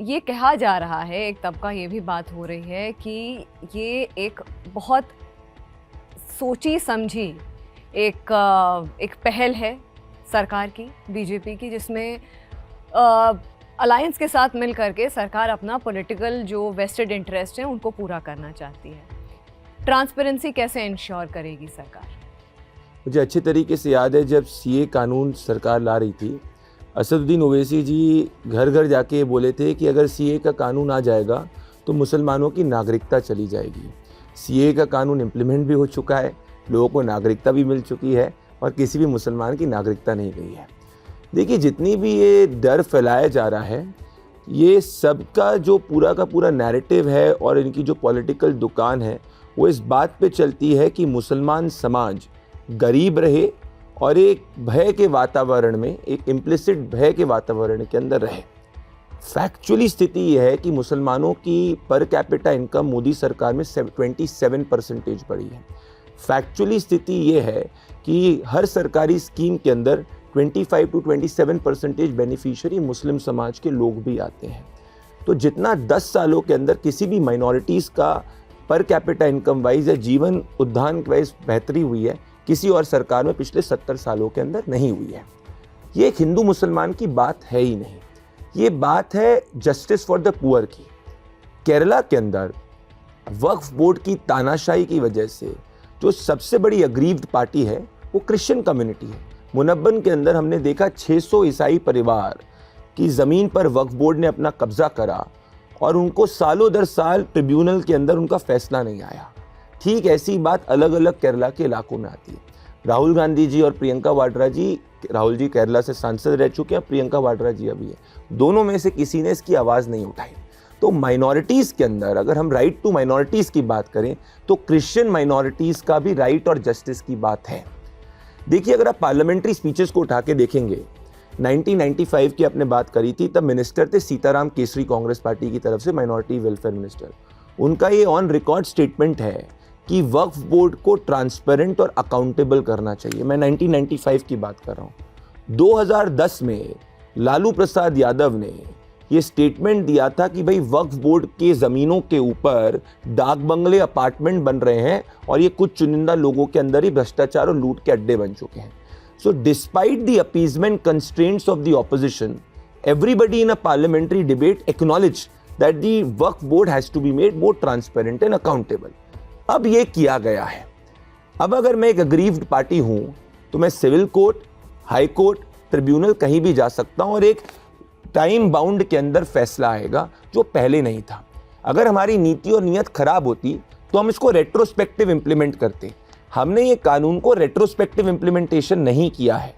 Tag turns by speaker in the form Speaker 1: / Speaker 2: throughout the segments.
Speaker 1: ये कहा जा रहा है, एक तबका ये भी बात हो रही है कि ये एक बहुत सोची समझी एक पहल है सरकार की, बीजेपी की, जिसमें अलायंस के साथ मिल करके सरकार अपना पॉलिटिकल जो वेस्टेड इंटरेस्ट है उनको पूरा करना चाहती है। ट्रांसपेरेंसी कैसे इंश्योर करेगी सरकार?
Speaker 2: मुझे अच्छे तरीके से याद है जब सीए कानून सरकार ला रही थी, असदुद्दीन ओवैसी जी घर घर जाके बोले थे कि अगर सीए का कानून आ जाएगा तो मुसलमानों की नागरिकता चली जाएगी। सीए का कानून इम्प्लीमेंट भी हो चुका है, लोगों को नागरिकता भी मिल चुकी है और किसी भी मुसलमान की नागरिकता नहीं गई है। देखिए, जितनी भी ये डर फैलाया जा रहा है, ये सबका जो पूरा का पूरा नैरेटिव है और इनकी जो पॉलिटिकल दुकान है वो इस बात पे चलती है कि मुसलमान समाज गरीब रहे और एक भय के वातावरण में, एक इम्प्लिसिट भय के वातावरण के अंदर रहे। फैक्चुअली स्थिति यह है कि मुसलमानों की पर कैपिटा इनकम मोदी सरकार में 27% बढ़ी है। फैक्चुअली स्थिति ये है कि हर सरकारी स्कीम के अंदर 25 to 27% बेनिफिशियरी मुस्लिम समाज के लोग भी आते हैं। तो जितना 10 सालों के अंदर किसी भी माइनॉरिटीज़ का पर कैपिटा इनकम वाइज या जीवन उद्यान वाइज बेहतरी हुई है, किसी और सरकार में पिछले 70 सालों के अंदर नहीं हुई है। ये एक हिंदू मुसलमान की बात है ही नहीं, ये बात है जस्टिस फॉर द पुअर की। केरला के अंदर वक्फ बोर्ड की तानाशाही की वजह से जो सबसे बड़ी अग्रीव्ड पार्टी है वो क्रिश्चियन कम्युनिटी है। मुनब्बन के अंदर हमने देखा 600 ईसाई परिवार की ज़मीन पर वक्फ बोर्ड ने अपना कब्जा करा और उनको सालों दर साल ट्रिब्यूनल के अंदर उनका फैसला नहीं आया। ठीक ऐसी बात अलग अलग केरला के इलाकों में आती है। राहुल गांधी जी और प्रियंका वाड्रा जी, राहुल जी केरला से सांसद रह चुके हैं, प्रियंका वाड्रा जी अभी है, दोनों में से किसी ने इसकी आवाज़ नहीं उठाई। तो माइनॉरिटीज़ के अंदर अगर हम राइट टू माइनॉरिटीज़ की बात करें तो क्रिश्चियन माइनॉरिटीज़ का भी राइट और जस्टिस की बात है। देखिए, अगर आप पार्लियामेंट्री स्पीचेस को उठा के देखेंगे, 1995 की आपने बात करी थी, तब मिनिस्टर थे सीताराम केसरी, कांग्रेस पार्टी की तरफ से माइनॉरिटी वेलफेयर मिनिस्टर। उनका ये ऑन रिकॉर्ड स्टेटमेंट है कि वक्फ बोर्ड को ट्रांसपेरेंट और अकाउंटेबल करना चाहिए। मैं 1995 की बात कर रहा हूँ। 2010 में लालू प्रसाद यादव ने ये स्टेटमेंट दिया था कि भाई वक्फ बोर्ड के ज़मीनों के ऊपर डाक बंगले, अपार्टमेंट बन रहे हैं और ये कुछ चुनिंदा लोगों के अंदर ही भ्रष्टाचार और लूट के अड्डे बन चुके हैं। So despite the appeasement constraints of the opposition, everybody in a parliamentary debate acknowledged that the Waqf board has to be made more transparent and accountable. अब ये किया गया है। अब अगर मैं एक अग्रीव्ड पार्टी हूं तो मैं civil court, high court, tribunal कहीं भी जा सकता हूं और एक टाइम बाउंड के अंदर फैसला आएगा जो पहले नहीं था। अगर हमारी नीति और नीयत खराब होती तो हम इसको रेट्रोस्पेक्टिव इंप्लीमेंट करते। हमने ये कानून को रेट्रोस्पेक्टिव इंप्लीमेंटेशन नहीं किया है,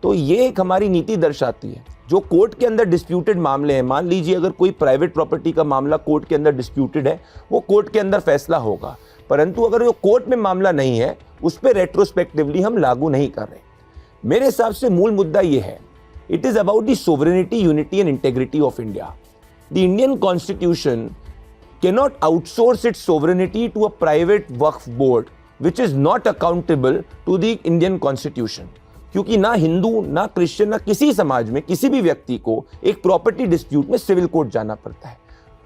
Speaker 2: तो ये एक हमारी नीति दर्शाती है। जो कोर्ट के अंदर डिस्प्यूटेड मामले हैं, मान लीजिए अगर कोई प्राइवेट प्रॉपर्टी का मामला कोर्ट के अंदर डिस्प्यूटेड है, वो कोर्ट के अंदर फैसला होगा, परंतु अगर वो कोर्ट में मामला नहीं है उस पर रेट्रोस्पेक्टिवली हम लागू नहीं कर रहे। मेरे हिसाब से मूल मुद्दा ये है, it is about the sovereignty, unity and integrity of India. The Indian constitution cannot outsource its sovereignty to a private Waqf board which is not accountable to the Indian Constitution। क्योंकि ना हिंदू, ना क्रिश्चियन, ना किसी समाज में किसी भी व्यक्ति को एक प्रॉपर्टी डिस्प्यूट में सिविल कोर्ट जाना पड़ता है।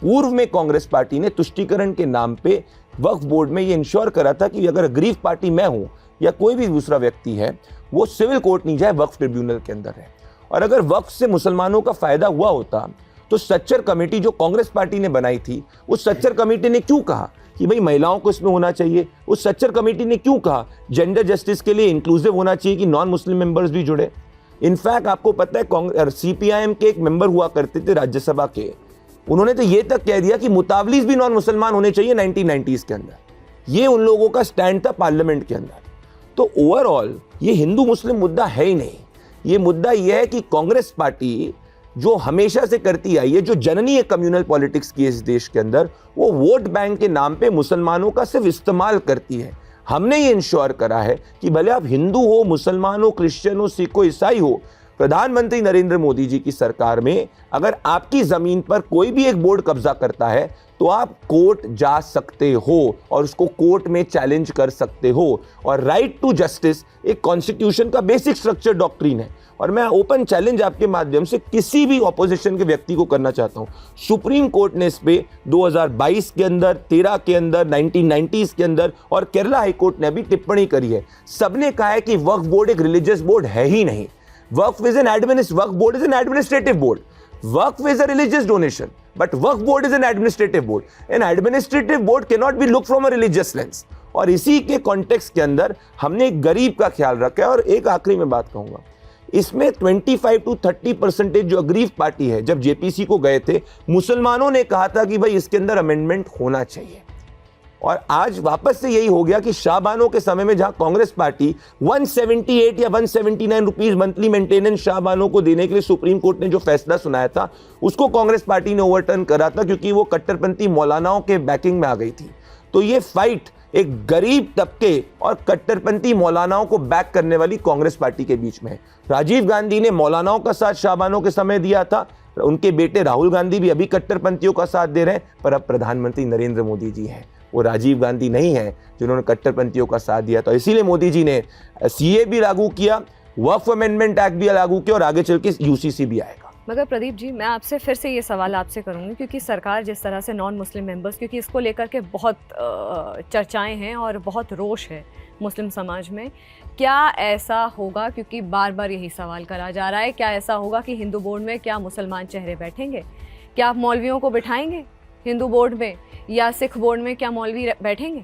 Speaker 2: पूर्व में कांग्रेस पार्टी ने तुष्टीकरण के नाम पे वक्फ बोर्ड में ये इंश्योर करा था कि अगर अग्रीव पार्टी मैं हूं या कोई भी दूसरा व्यक्ति है, वो सिविल कोर्ट नहीं जाए, वक्फ ट्रिब्यूनल के अंदर है। और अगर वक्फ से मुसलमानों का फायदा हुआ होता तो सच्चर कमेटी जो कांग्रेस पार्टी ने बनाई थी, उस सच्चर कमेटी ने क्यों कहा कि भाई महिलाओं को इसमें होना चाहिए? उस सच्चर कमेटी ने क्यों कहा जेंडर जस्टिस के लिए इंक्लूसिव होना चाहिए कि नॉन मुस्लिम मेंबर्स भी जुड़े? इनफैक्ट आपको पता है, कांग्रेस सीपीआईएम के एक मेंबर हुआ करते थे राज्यसभा के, उन्होंने तो ये तक कह दिया कि मुतावलीस भी नॉन मुसलमान होने चाहिए 1990s के अंदर। ये उन लोगों का स्टैंड था पार्लियामेंट के अंदर। तो ओवरऑल ये हिंदू मुस्लिम मुद्दा है ही नहीं। ये मुद्दा यह है कि कांग्रेस पार्टी जो हमेशा से करती आई है, जो जननी है कम्युनल पॉलिटिक्स की इस देश के अंदर, वो वोट बैंक के नाम पे मुसलमानों का सिर्फ इस्तेमाल करती है। हमने ये इंश्योर करा है कि भले आप हिंदू हो, मुसलमान हो, क्रिश्चियन हो, सिख हो, ईसाई हो, प्रधानमंत्री नरेंद्र मोदी जी की सरकार में अगर आपकी जमीन पर कोई भी एक बोर्ड कब्जा करता है तो आप कोर्ट जा सकते हो और उसको कोर्ट में चैलेंज कर सकते हो। और राइट टू जस्टिस एक कॉन्स्टिट्यूशन का बेसिक स्ट्रक्चर डॉक्ट्रिन है और मैं ओपन चैलेंज आपके माध्यम से किसी भी ऑपोजिशन के व्यक्ति को करना चाहता हूं, सुप्रीम कोर्ट ने इस पे 2022 के अंदर, 13 के अंदर, 1990s के अंदर और केरला हाई कोर्ट ने भी टिप्पणी करी है। सबने कहा है कि वक्फ बोर्ड एक रिलीजियस बोर्ड है ही नहीं। Waqf board is an administrative board. Waqf is a religious donation, but Waqf board is an administrative board. An administrative board can not be look from a religious lens. और इसी के कॉन्टेक्स्ट के अंदर हमने एक गरीब का ख्याल रखा है। और एक आखिरी में बात कहूंगा, इसमें 25 to 30% जो अग्रीव पार्टी है, जब जेपीसी को गए थे, मुसलमानों ने कहा था कि भाई इसके अंदर अमेंडमेंट होना चाहिए। और आज वापस से यही हो गया कि शाहबानों के समय में जहां कांग्रेस पार्टी 178 या 179 रुपीज मंथली मेंटेनेंस शाहबानों को देने के लिए सुप्रीम कोर्ट ने जो फैसला सुनाया था, उसको कांग्रेस पार्टी ने ओवरटर्न करा था, क्योंकि वो कट्टरपंथी मौलानाओं के बैकिंग में आ गई थी। तो ये फाइट एक गरीब तबके और कट्टरपंथी मौलानाओं को बैक करने वाली कांग्रेस पार्टी के बीच में है। राजीव गांधी ने मौलानाओं का साथ शाहबानों के समय दिया था, उनके बेटे राहुल गांधी भी अभी कट्टरपंथियों का साथ दे रहे हैं, पर अब प्रधानमंत्री नरेंद्र मोदी जी हैं, वो राजीव गांधी नहीं है जिन्होंने कट्टरपंथियों का साथ दिया। तो इसीलिए मोदी जी ने सीए भी लागू किया, वक्फ अमेंडमेंट एक्ट भी लागू किया और आगे चल के यूसीसी भी आएगा।
Speaker 1: मगर प्रदीप जी, मैं आपसे फिर से ये सवाल आपसे करूंगी, क्योंकि सरकार जिस तरह से नॉन मुस्लिम मेंबर्स, क्योंकि इसको लेकर के बहुत चर्चाएं हैं और बहुत रोष है मुस्लिम समाज में, क्या ऐसा होगा, क्योंकि बार बार यही सवाल करा जा रहा है, क्या ऐसा होगा कि हिंदू बोर्ड में क्या मुसलमान चेहरे बैठेंगे? क्या आप मौलवियों को बिठाएंगे हिंदू बोर्ड में, या सिख बोर्ड में क्या मौलवी बैठेंगे?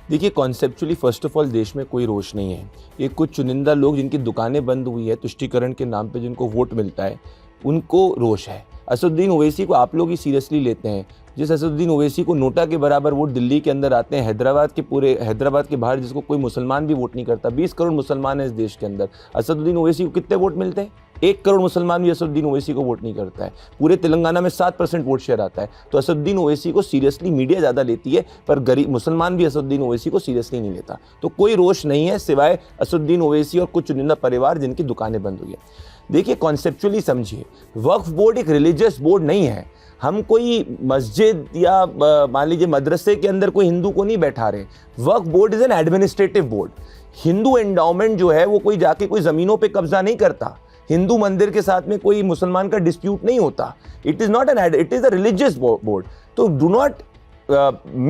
Speaker 2: देखिए, कॉन्सेप्चुअली फर्स्ट ऑफ ऑल देश में कोई रोष नहीं है। ये कुछ चुनिंदा लोग जिनकी दुकानें बंद हुई है तुष्टीकरण के नाम पे, जिनको वोट मिलता है, उनको रोष है। असदुद्दीन ओवैसी को आप लोग ही सीरियसली लेते हैं। जिस असदुद्दीन ओवैसी को नोटा के बराबर वोट दिल्ली के अंदर आते हैं, हैदराबाद के बाहर जिसको कोई मुसलमान भी वोट नहीं करता, 20 करोड़ मुसलमान है इस देश के अंदर, असदुद्दीन ओवैसी को कितने वोट मिलते हैं? 1 करोड़ मुसलमान भी असदुद्दीन ओवैसी को वोट नहीं करता है। पूरे तेलंगाना में 7% वोट शेयर आता है। तो असदुद्दीन ओवैसी को सीरियसली मीडिया ज़्यादा लेती है, पर गरीब मुसलमान भी असदुद्दीन ओवैसी को सीरियसली नहीं लेता। तो कोई रोष नहीं है सिवाय असदुद्दीन ओवैसी और कुछ चुनिंदा परिवार जिनकी दुकानें बंद हुई है। देखिए, कॉन्सेप्चुअली समझिए, वक्फ बोर्ड एक रिलीजियस बोर्ड नहीं है। हम कोई मस्जिद या मान लीजिए मदरसे के अंदर कोई हिंदू को नहीं बैठा रहे। Waqf board is an administrative board. Hindu endowment जो है वो कोई जाके कोई ज़मीनों पे कब्जा नहीं करता। हिंदू मंदिर के साथ में कोई मुसलमान का डिस्प्यूट नहीं होता। It is not it is a religious board. तो do not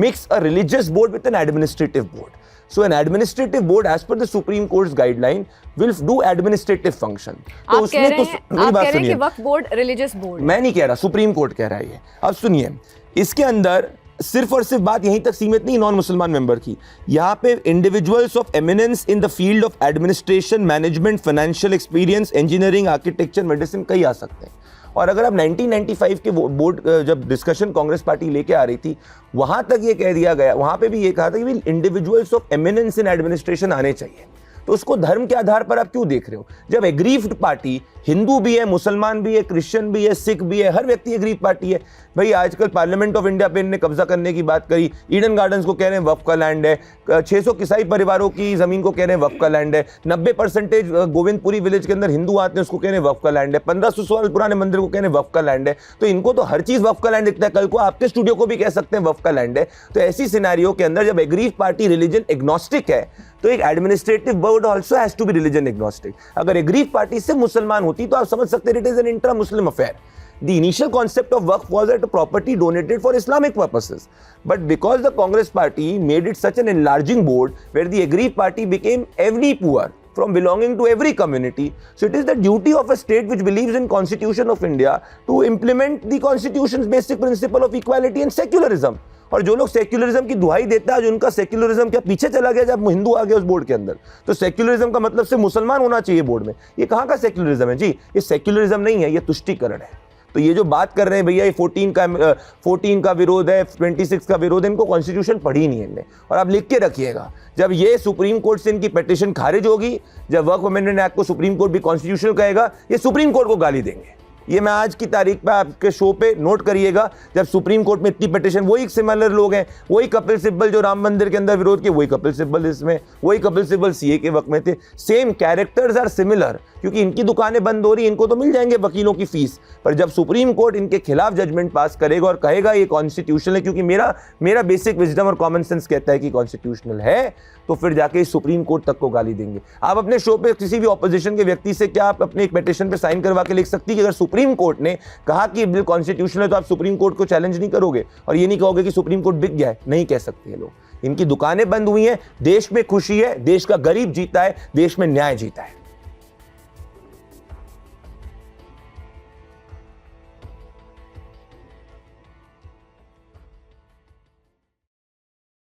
Speaker 2: mix a religious board with an administrative board. So an administrative board, as per the Supreme Court's guideline, will do administrative function. तो
Speaker 1: आप
Speaker 2: उसमें तो
Speaker 1: आप कह रहे हैं कि वक्फ बोर्ड रिलीजियस बोर्ड?
Speaker 2: मैं नहीं कह रहा, सुप्रीम कोर्ट कह रहा है ये। अब सुनिए, इसके अंदर सिर्फ और सिर्फ बात यहीं तक सीमित नहीं नॉन मुसलमान मेंबर की। यहाँ पे individuals of eminence in the field of administration, management, financial experience, engineering, architecture, medicine कई आ सकते हैं। और अगर आप 1995 के बोर्ड जब डिस्कशन कांग्रेस पार्टी लेके आ रही थी, वहां तक ये कह दिया गया, वहां पे भी ये कहा था कि individuals of eminence in administration आने चाहिए। तो उसको धर्म के आधार पर आप क्यों देख रहे हो? जब एग्रीव्ड पार्टी हिंदू भी है, मुसलमान भी है, क्रिश्चियन भी है, सिख भी है, हर व्यक्ति एग्रीव पार्टी है। भाई आजकल पार्लियामेंट ऑफ इंडिया पे इन्होंने कब्जा करने की बात करी। ईडन गार्डन्स को कह रहे हैं वक्फ का लैंड है। 600 किसाई परिवारों की जमीन को कह रहे हैं वक्फ का लैंड है। 90% गोविंदपुरी विलेज के अंदर हिंदू आते हैं, उसको कह रहे हैं वक्फ का लैंड है। 1500 साल पुराने मंदिर को कह रहे हैं वक्फ का लैंड है। तो इनको तो हर चीज वक्फ का लैंड दिखता है। कल को आपके स्टूडियो को भी कह सकते हैं वक्फ का लैंड है। तो ऐसी सिनेरियो के अंदर जब एग्रीव पार्टी रिलीजन एग्नोस्टिक है, तो एक administrative board also has to be religion agnostic. अगर एग्रीव पार्टी से मुसलमान होती तो आप समझ सकते हैं it is an intra Muslim affair. The initial concept of Waqf was that a property donated for Islamic purposes. But because the Congress party made it such an enlarging board where the aggrieved party became every poor from belonging to every community, so it is the duty of a state which believes in Constitution of India to implement the Constitution's basic principle of equality and secularism. और जो लोग secularism की दुहाई देता है, जो उनका secularism क्या पीछे चला गया जब हिंदू आ गया उस बोर्ड के अंदर, तो सेक्युलरिज्म का मतलब से मुसलमान होना चाहिए बोर्ड में। ये कहाँ का सेक्युलरिज्म है जी? ये सेक्युलरिज्म नहीं है, ये तुष्टीकरण है। तो ये जो बात कर रहे हैं भैया, ये 14 का विरोध है, 26 का विरोध है, इनको कॉन्स्टिट्यूशन पढ़ी नहीं है इनने। और आप लिख के रखिएगा, जब ये सुप्रीम कोर्ट से इनकी पिटीशन खारिज होगी, जब वक्फ अमेंडमेंट एक्ट को सुप्रीम कोर्ट भी कॉन्स्टिट्यूशनल कहेगा, ये सुप्रीम कोर्ट को गाली देंगे। ये मैं आज की तारीख पे आपके शो पे नोट करिएगा। जब सुप्रीम कोर्ट में इतनी पिटीशन, वही सिमिलर लोग हैं, वही कपिल सिब्बल जो राम मंदिर के अंदर विरोध किए, वही कपिल सिब्बल इसमें, वही कपिल सिब्बल सीए के वक्त में थे। Same characters are similar. क्योंकि इनकी दुकानें बंद हो रही, इनको तो मिल जाएंगे वकीलों की फीस, पर जब सुप्रीम कोर्ट इनके खिलाफ जजमेंट पास करेगा और कहेगा ये कॉन्स्टिट्यूशनल है, क्योंकि मेरा बेसिक विजडम और कॉमन सेंस कहता है कि कॉन्स्टिट्यूशनल है, तो फिर जाके सुप्रीम कोर्ट तक को गाली देंगे। आप अपने शो पे किसी भी ऑपोजिशन के व्यक्ति से क्या आप अपने एक पिटीशन पे साइन करवा के लिख सकती है कि अगर सुप्रीम कोर्ट ने कहा कि बिल कॉन्स्टिट्यूशनल है तो आप सुप्रीम कोर्ट को चैलेंज नहीं करोगे और ये नहीं कहोगे कि सुप्रीम कोर्ट बिक गया है? नहीं कह सकते हैं लोग। इनकी दुकानें बंद हुई हैं, देश में खुशी है, देश का गरीब जीता है, देश में न्याय जीता है।